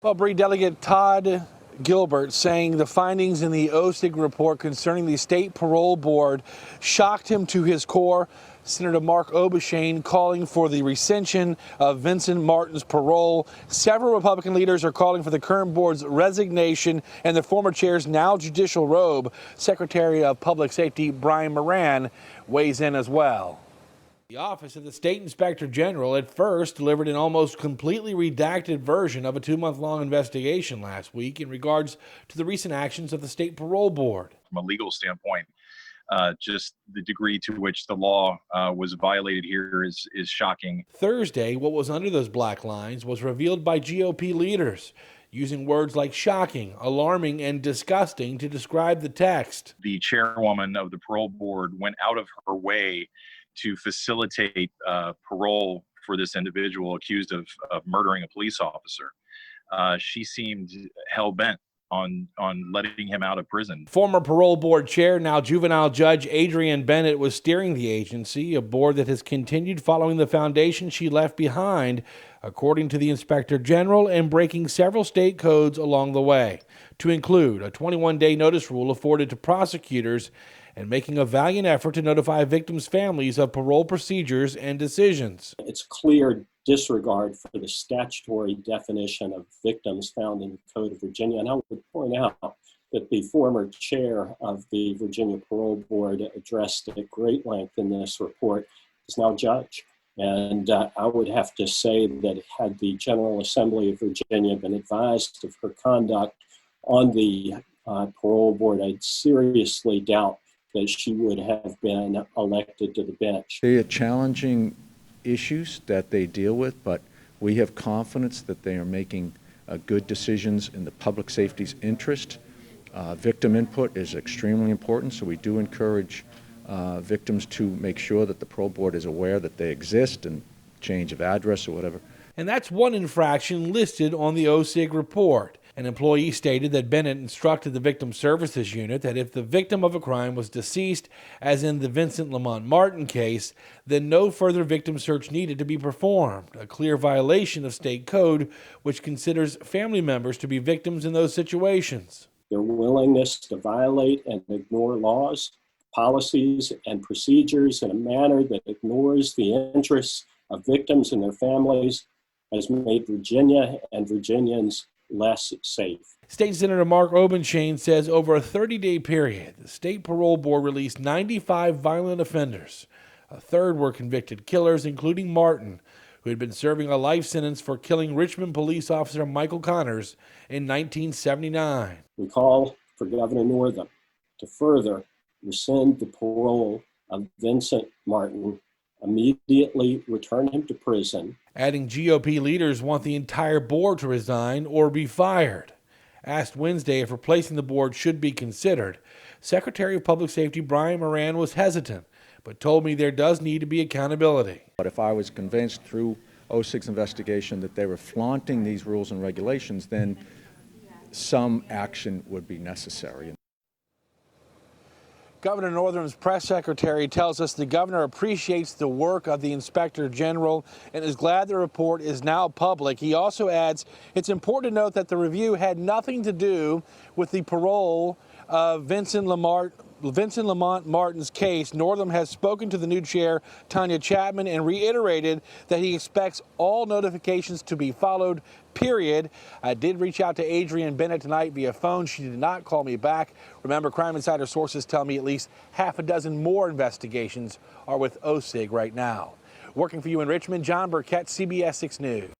Well, Bree, Delegate Todd Gilbert saying the findings in the OSIG report concerning the State Parole Board shocked him to his core. Senator Mark Obenshain calling for the rescission of Vincent Martin's parole. Several Republican leaders are calling for the current board's resignation and the former chair's now judicial robe. Secretary of Public Safety Brian Moran weighs in as well. The Office of the State Inspector General at first delivered an almost completely redacted version of a 2-month-long investigation last week in regards to the recent actions of the State Parole Board. From a legal standpoint, just the degree to which the law was violated here is shocking. Thursday, what was under those black lines was revealed by GOP leaders, using words like shocking, alarming, and disgusting to describe the text. The chairwoman of the parole board went out of her way to facilitate parole for this individual accused of murdering a police officer. She seemed hell-bent on letting him out of prison. Former parole board chair, now juvenile judge Adrienne Bennett was steering the agency, a board that has continued following the foundation she left behind, according to the Inspector General, and breaking several state codes along the way, to include a 21-day notice rule afforded to prosecutors and making a valiant effort to notify victims' families of parole procedures and decisions. It's clear disregard for the statutory definition of victims found in the Code of Virginia. And I would point out that the former chair of the Virginia Parole Board addressed at great length in this report is now judge. And I would have to say that had the General Assembly of Virginia been advised of her conduct on the parole board, I'd seriously doubt that she would have been elected to the bench. They are challenging issues that they deal with, but we have confidence that they are making good decisions in the public safety's interest. Victim input is extremely important, so we do encourage victims to make sure that the parole board is aware that they exist and change of address or whatever. And that's one infraction listed on the OSIG report. An employee stated that Bennett instructed the Victim Services Unit that if the victim of a crime was deceased, as in the Vincent Lamont Martin case, then no further victim search needed to be performed, a clear violation of state code, which considers family members to be victims in those situations. Their willingness to violate and ignore laws, policies, and procedures in a manner that ignores the interests of victims and their families has made Virginia and Virginians less safe. State Senator Mark Obenshain says over a 30-day period, the State Parole Board released 95 violent offenders. A third were convicted killers, including Martin, who had been serving a life sentence for killing Richmond police officer Michael Connors in 1979. We call for Governor Northam to further rescind the parole of Vincent Martin, immediately return him to prison. Adding GOP leaders want the entire board to resign or be fired. Asked Wednesday if replacing the board should be considered, Secretary of Public Safety Brian Moran was hesitant, but told me there does need to be accountability. But if I was convinced through OSIG's investigation that they were flaunting these rules and regulations, then some action would be necessary. Governor Northam's press secretary tells us the governor appreciates the work of the Inspector General and is glad the report is now public. He also adds it's important to note that the review had nothing to do with the parole of Vincent Lamont Martin's case. Northam has spoken to the new chair, Tanya Chapman, and reiterated that he expects all notifications to be followed, period. I did reach out to Adrienne Bennett tonight via phone. She did not call me back. Remember, Crime Insider sources tell me at least half a dozen more investigations are with OSIG right now. Working for you in Richmond, John Burkett, CBS 6 News.